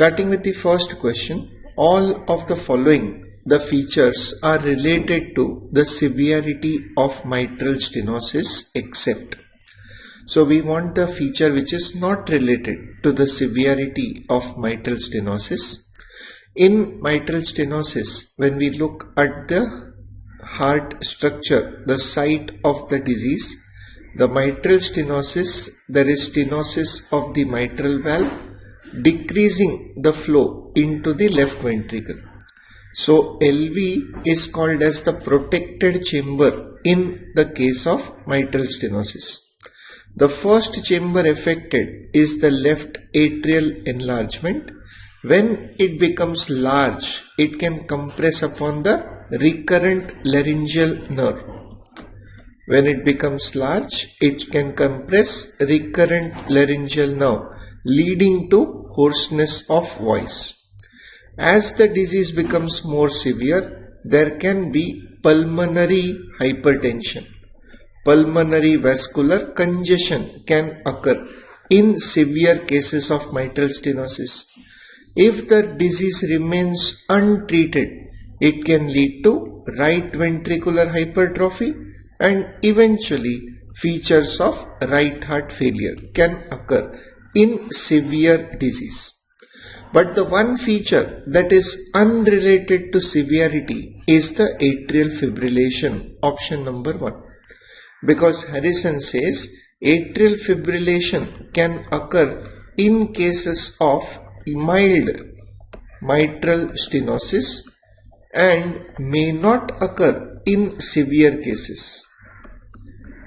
Starting with the first question, all of the following the features are related to the severity of mitral stenosis except. So we want the feature which is not related to the severity of mitral stenosis. In mitral stenosis, when we look at the heart structure, the site of the disease, the mitral stenosis, there is stenosis of the mitral valve, decreasing the flow into the left ventricle. So LV is called as the protected chamber in the case of mitral stenosis. The first chamber affected is the left atrial enlargement. When it becomes large, it can compress upon the recurrent laryngeal nerve. When it becomes large, it can compress recurrent laryngeal nerve, leading to hoarseness of voice. As the disease becomes more severe, there can be pulmonary hypertension. Pulmonary vascular congestion can occur in severe cases of mitral stenosis. If the disease remains untreated, it can lead to right ventricular hypertrophy and eventually features of right heart failure can occur in severe disease. But the one feature that is unrelated to severity is the atrial fibrillation, option number 1. Because Harrison says atrial fibrillation can occur in cases of mild mitral stenosis and may not occur in severe cases.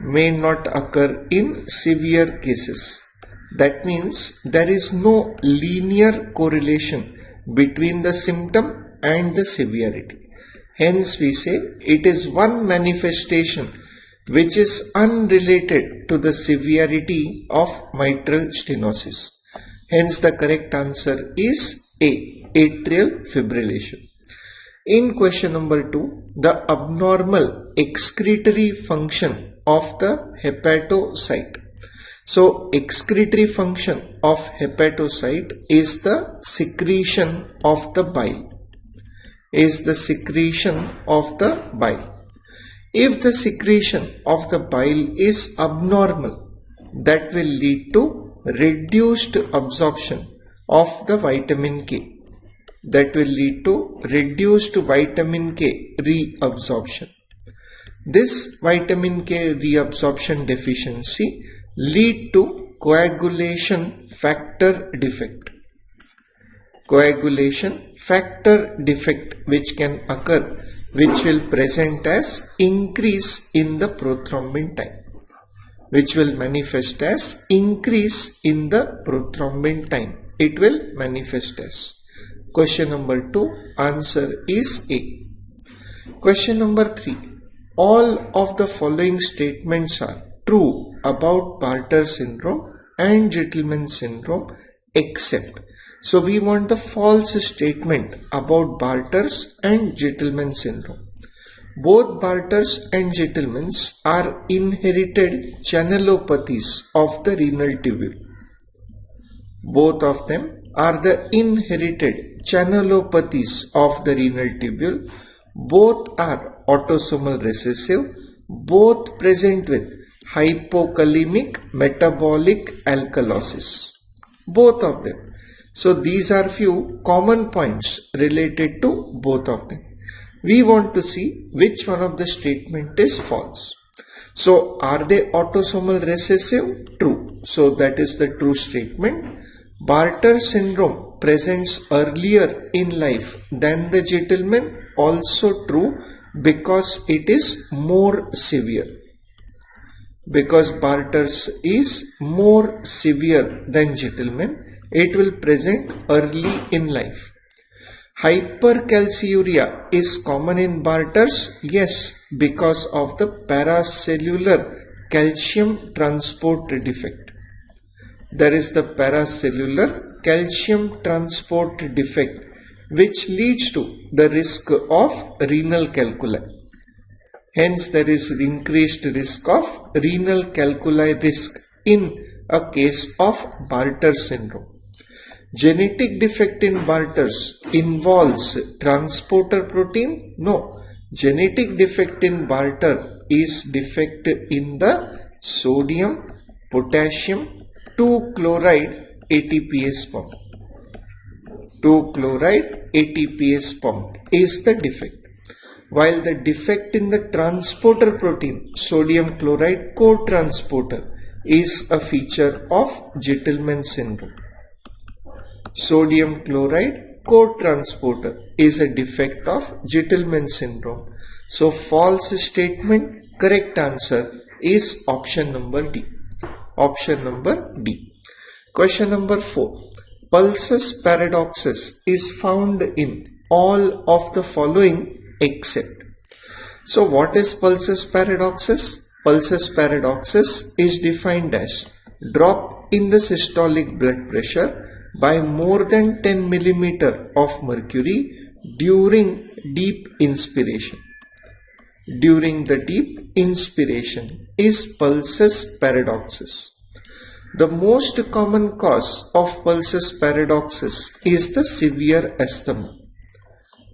May not occur in severe cases. That means there is no linear correlation between the symptom and the severity. Hence we say it is one manifestation which is unrelated to the severity of mitral stenosis. Hence the correct answer is A, atrial fibrillation. In question number 2, the abnormal excretory function of the hepatocyte. So excretory function of hepatocyte is the secretion of the bile. If the secretion of the bile is abnormal, that will lead to reduced absorption of the vitamin K. That will lead to reduced vitamin K reabsorption. This vitamin K reabsorption deficiency lead to coagulation factor defect. Coagulation factor defect which can occur, which will present as increase in the prothrombin time. Which will manifest as increase in the prothrombin time. It will manifest as. Question number 2, answer is A. Question number 3. All of the following statements are true about Bartter syndrome and Gitelman syndrome except. So we want the false statement about Bartter's and Gitelman syndrome. Both Bartter's and Gitelman's are inherited channelopathies of the renal tubule. Both of them are the inherited channelopathies of the renal tubule. Both are autosomal recessive. Both present with hypokalemic metabolic alkalosis. Both of them. So these are few common points related to both of them. We want to see which one of the statement is false. So are they autosomal recessive? True. So that is the true statement. Bartter syndrome presents earlier in life than the Gitelman, also true because it is more severe. Because Bartter's is more severe than Gitelman, it will present early in life. Hypercalciuria is common in Bartter's, yes, because of the paracellular calcium transport defect. There is the paracellular calcium transport defect which leads to the risk of renal calculi. Hence there is increased risk of renal calculi risk in a case of Bartter syndrome. Genetic defect in Barter's involves transporter protein? No. Genetic defect in Barter is defect in the sodium potassium 2-chloride ATPase pump. 2-chloride ATPase pump is the defect. While the defect in the transporter protein sodium chloride cotransporter is a feature of Gitelman syndrome. Sodium chloride cotransporter is a defect of Gitelman syndrome. So false statement, correct answer is option number D. Option number D. Question number 4. Pulsus paradoxus is found in all of the following except. So what is pulsus paradoxus? Pulsus paradoxus is defined as drop in the systolic blood pressure by more than 10 millimeter of mercury during deep inspiration. During the deep inspiration is pulsus paradoxus. The most common cause of pulsus paradoxus is the severe asthma.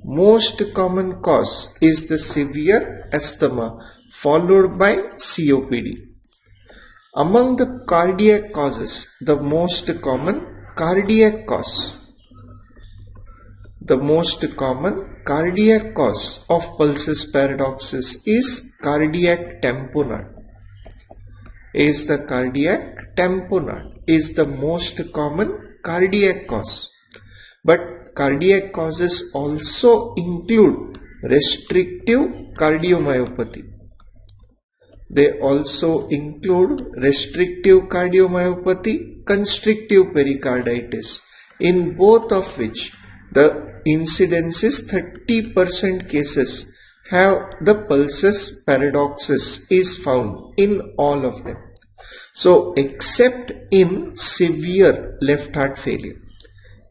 Most common cause is the severe asthma followed by COPD. Among the cardiac causes, the most common cardiac cause of pulsus paradoxus is cardiac tamponade. Is the most common cardiac cause. But cardiac causes also include restrictive cardiomyopathy. They also include restrictive cardiomyopathy, constrictive pericarditis, in both of which the incidence is 30% cases have the pulsus paradoxus is found in all of them. So except in severe left heart failure,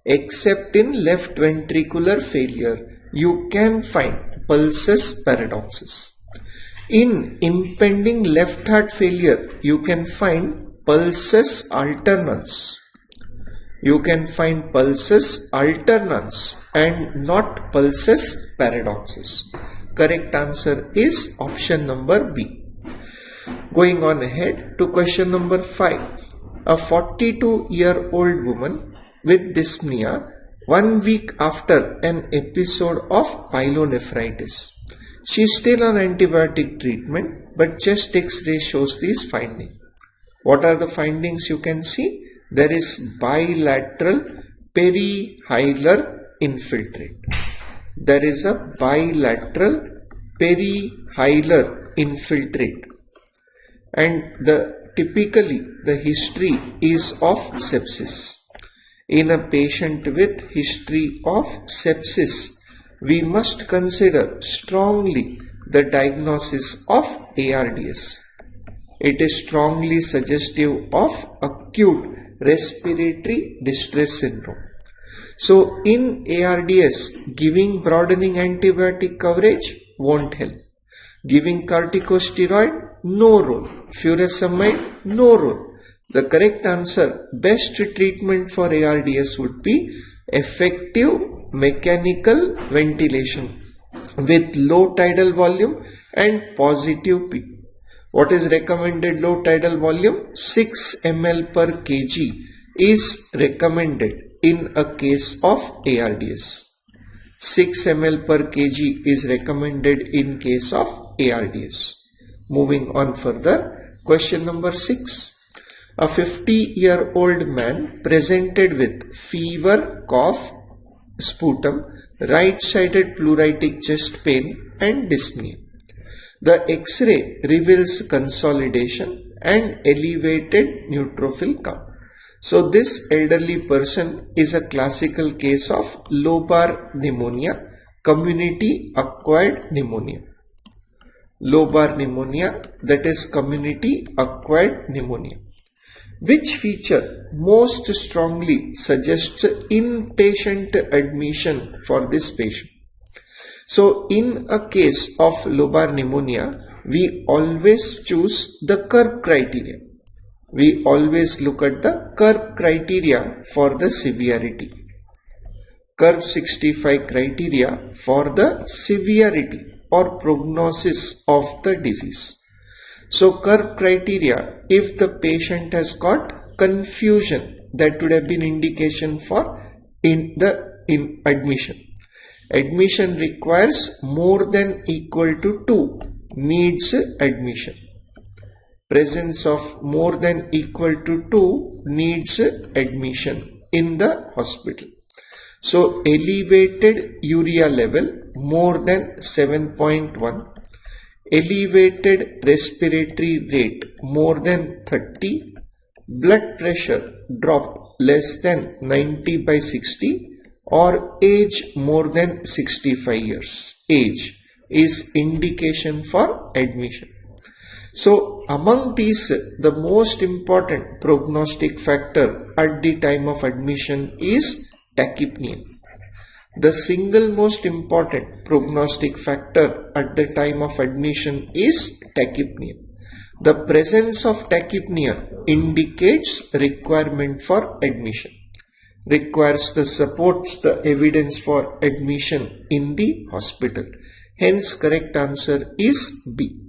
except in left ventricular failure, you can find pulsus paradoxus. In impending left heart failure, you can find pulsus alternans. You can find pulsus alternans and not pulsus paradoxus. Correct answer is option number B. Going on ahead to question number 5. A 42-year-old woman with dyspnea 1 week after an episode of pyelonephritis. She is still on antibiotic treatment, but chest X-ray shows these findings. What are the findings you can see? There is bilateral perihilar infiltrate. There is a bilateral perihilar infiltrate. And typically the history is of sepsis. In a patient with history of sepsis, we must consider strongly the diagnosis of ARDS. It is strongly suggestive of acute respiratory distress syndrome. So in ARDS, giving broadening antibiotic coverage won't help. Giving corticosteroid, no role. Furosemide, no role. The correct answer, best treatment for ARDS would be effective mechanical ventilation with low tidal volume and positive P. What is recommended low tidal volume? 6 ml per kg is recommended in a case of ARDS. 6 ml per kg is recommended in case of ARDS. Moving on further, question number 6. A 50-year-old man presented with fever, cough, sputum, right-sided pleuritic chest pain and dyspnea. The X-ray reveals consolidation and elevated neutrophil count. So this elderly person is a classical case of lobar pneumonia, community acquired pneumonia. Lobar pneumonia, that is community acquired pneumonia. Which feature most strongly suggests inpatient admission for this patient? So in a case of lobar pneumonia, we always choose the Kerr criteria. we always look at the Kerr criteria for the severity. Kerr 65 criteria for the severity or prognosis of the disease. So Kerr criteria, if the patient has got confusion, that would have been indication for in admission. Admission requires more than equal to 2, needs admission. Presence of more than equal to 2 needs admission in the hospital. So elevated urea level more than 7.1, elevated respiratory rate more than 30, blood pressure drop less than 90/60, or age more than 65 years. Age is indication for admission. So among these, the most important prognostic factor at the time of admission is tachypnea. The single most important prognostic factor at the time of admission is tachypnea. The presence of tachypnea indicates requirement for admission, supports the evidence for admission in the hospital. Hence, correct answer is B.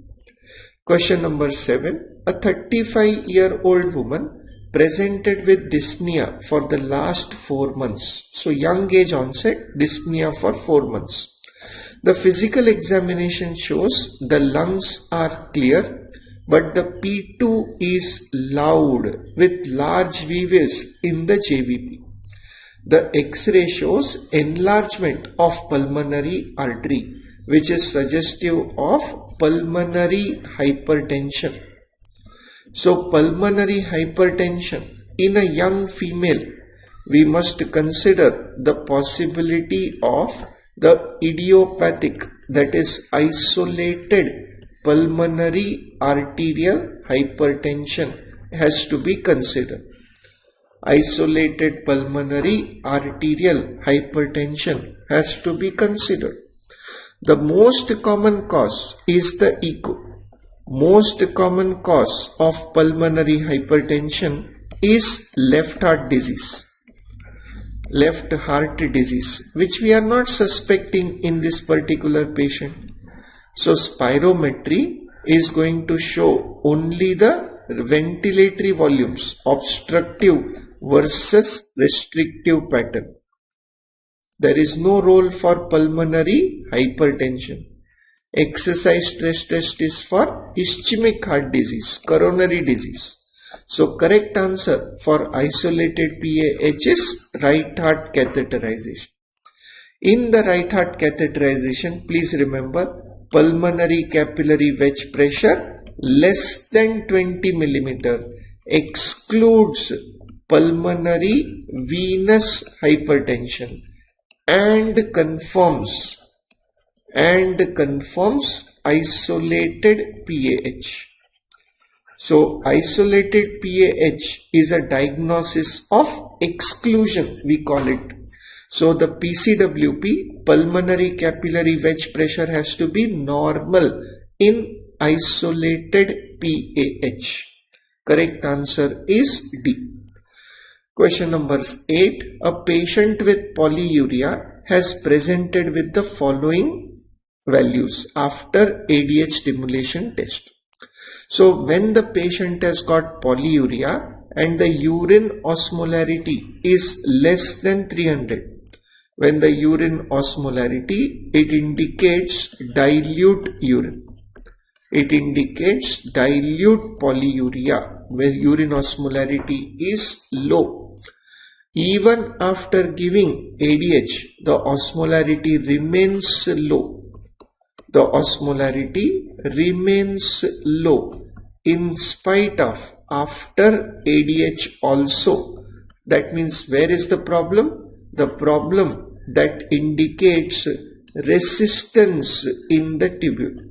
Question number 7. A 35-year-old woman presented with dyspnea for the last 4 months. So young age onset, dyspnea for 4 months. The physical examination shows the lungs are clear, but the P2 is loud with large waves in the JVP. The X-ray shows enlargement of pulmonary artery, which is suggestive of pulmonary hypertension. So pulmonary hypertension in a young female, we must consider the possibility of the idiopathic, that is isolated pulmonary arterial hypertension has to be considered. Isolated pulmonary arterial hypertension has to be considered. The most common cause is the echo. Most common cause of pulmonary hypertension is left heart disease. Left heart disease, which we are not suspecting in this particular patient. So spirometry is going to show only the ventilatory volumes, obstructive versus restrictive pattern. There is no role for pulmonary hypertension. Exercise stress test is for ischemic heart disease, coronary disease. So correct answer for isolated PAH is right heart catheterization. In the right heart catheterization, please remember pulmonary capillary wedge pressure less than 20 millimeter excludes pulmonary venous hypertension and confirms isolated PAH. So isolated PAH is a diagnosis of exclusion, we call it. So the PCWP, pulmonary capillary wedge pressure, has to be normal in isolated PAH. Correct answer is D. Question number 8. A patient with polyuria has presented with the following values after ADH stimulation test. So when the patient has got polyuria and the urine osmolarity is less than 300, when the urine osmolarity, it indicates dilute urine. It indicates dilute polyuria where urine osmolarity is low. Even after giving ADH, the osmolarity remains low. The osmolarity remains low in spite of after ADH also. That means where is the problem? The problem that indicates resistance in the tubule.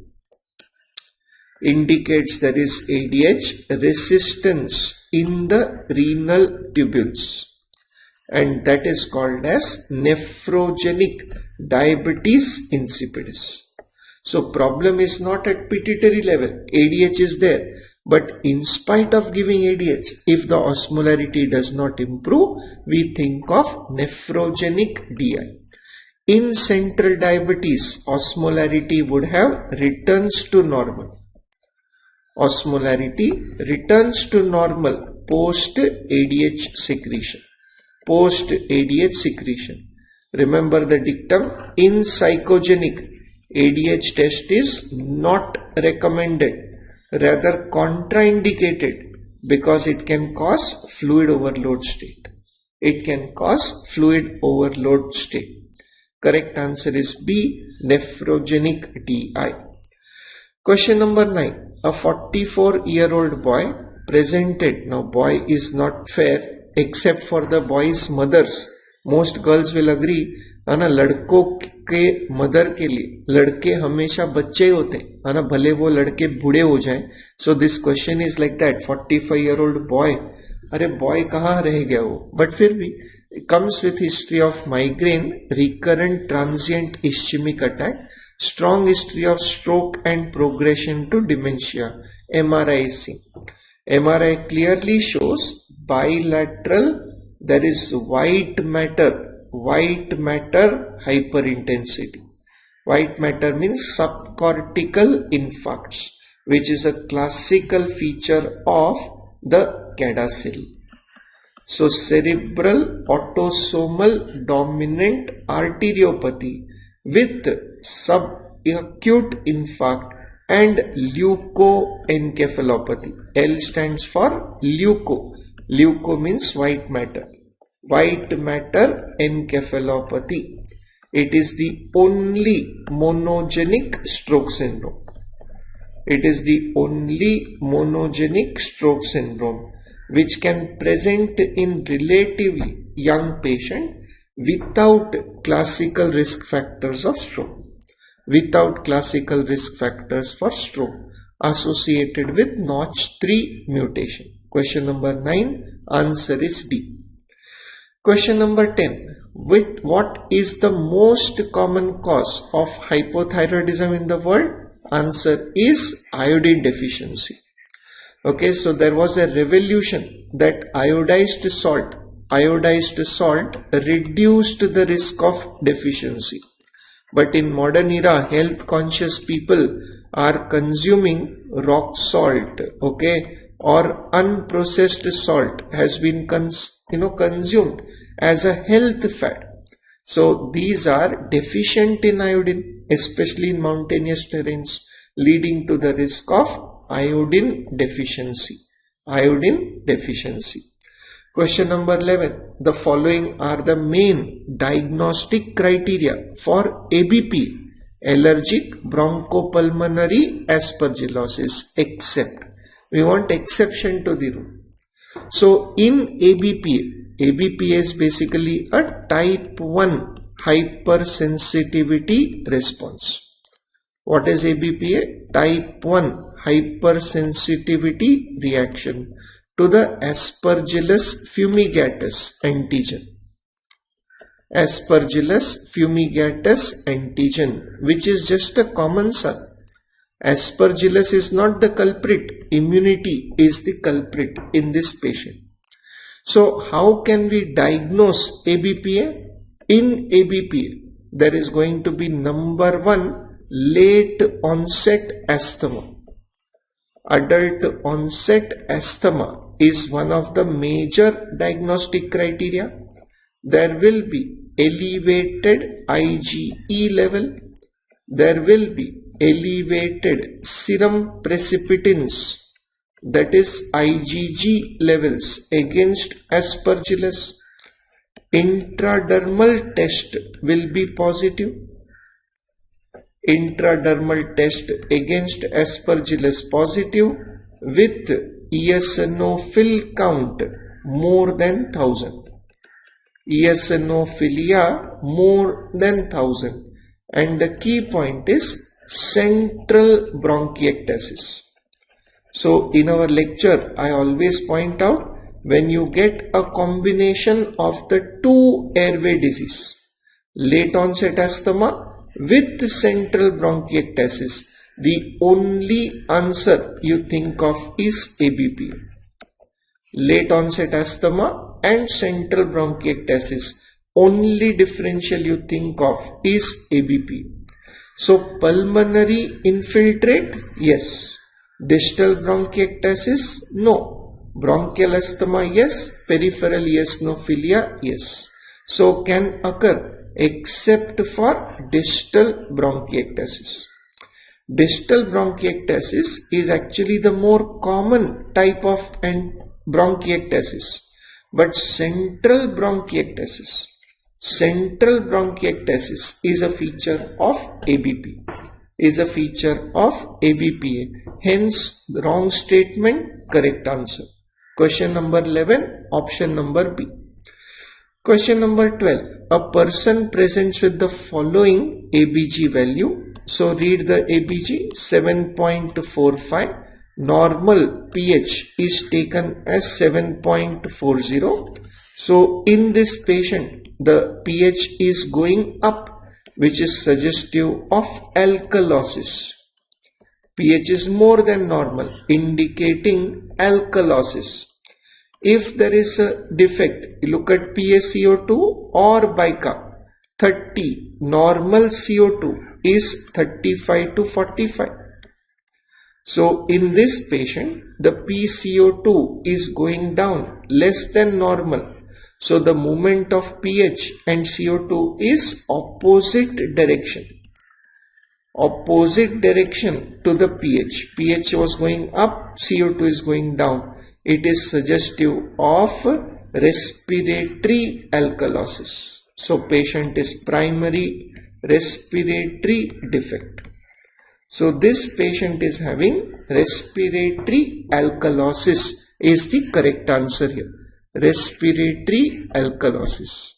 Indicates there is ADH resistance in the renal tubules, and that is called as nephrogenic diabetes insipidus. So problem is not at pituitary level, ADH is there, But in spite of giving ADH, if the osmolarity does not improve, we think of nephrogenic DI. In central diabetes, osmolarity would have returns to normal. Osmolarity returns to normal post ADH secretion. Post ADH secretion. Remember the dictum, in psychogenic, ADH test is not recommended, rather contraindicated, because it can cause fluid overload state. It can cause fluid overload state. Correct answer is B, nephrogenic DI. Question number 9. A 44-year-old boy presented, now boy is not fair except for the boy's mothers. Most girls will agree, है ना, लड़कों के mother के लिए लड़के हमेशा बच्चे होते हैं, है ना, भले वो लड़के बूढ़े हो जाएं. So this question is like that, 45-year-old boy, अरे बॉय कहाँ रह गया वो, बट फिर भी comes with history of migraine, recurrent transient ischemic attack, strong history of stroke and progression to dementia. MRI is seen. MRI clearly shows bilateral, there is white matter hyperintensity. White matter means subcortical infarcts, which is a classical feature of the CADASIL. So cerebral autosomal dominant arteriopathy with subacute infarct and leukoencephalopathy. L stands for leuko. Leuko means white matter. White matter encephalopathy. It is the only monogenic stroke syndrome. It is the only monogenic stroke syndrome which can present in relatively young patient without classical risk factors of stroke. Without classical risk factors for stroke associated with Notch3 mutation. Question number 9, answer is D. Question number 10. What is the most common cause of hypothyroidism in the world? Answer is iodine deficiency. Okay, so there was a revolution that iodized salt reduced the risk of deficiency. But in modern era, health conscious people are consuming rock salt, okay, or unprocessed salt has been consumed as a health fad. So these are deficient in iodine, especially in mountainous terrains, leading to the risk of iodine deficiency. Iodine deficiency. Question number 11. The following are the main diagnostic criteria for ABP, allergic bronchopulmonary aspergillosis, except. We want exception to the rule. So in ABP is basically a type 1 hypersensitivity response. What is ABPA? Type 1 hypersensitivity reaction to the Aspergillus fumigatus antigen. Aspergillus fumigatus antigen, which is just a common son. Aspergillus is not the culprit. Immunity is the culprit in this patient. So how can we diagnose ABPA? In ABPA, there is going to be number 1, late onset asthma. Adult onset asthma is one of the major diagnostic criteria. There will be elevated IgE level. There will be elevated serum precipitins, that is IgG levels against Aspergillus. Intradermal test will be positive. Intradermal test against Aspergillus positive with eosinophil count more than 1000. Eosinophilia more than 1000. And the key point is central bronchiectasis. So in our lecture, I always point out, when you get a combination of the two airway disease, late onset asthma with central bronchiectasis, the only answer you think of is ABPA. Late onset asthma and central bronchiectasis, only differential you think of is ABPA. So pulmonary infiltrate, yes. Distal bronchiectasis, no. Bronchial asthma, yes. Peripheral eosinophilia, yes. So can occur except for distal bronchiectasis. Distal bronchiectasis is actually the more common type of bronchiectasis, but central bronchiectasis is a feature of ABP, hence wrong statement, correct answer. Question number 11, option number B. Question number 12, a person presents with the following ABG value. So read the ABG, 7.45. Normal pH is taken as 7.40. So in this patient, the pH is going up, which is suggestive of alkalosis. pH is more than normal, indicating alkalosis. If there is a defect, look at PaCO2 or bicarb, 30. Normal CO2 is 35 to 45. So in this patient, the PCO2 is going down, less than normal. So the movement of pH and CO2 is opposite direction. Opposite direction to the pH. pH was going up, CO2 is going down. It is suggestive of respiratory alkalosis. So patient is primary respiratory defect. So this patient is having respiratory alkalosis is the correct answer here. Respiratory alkalosis.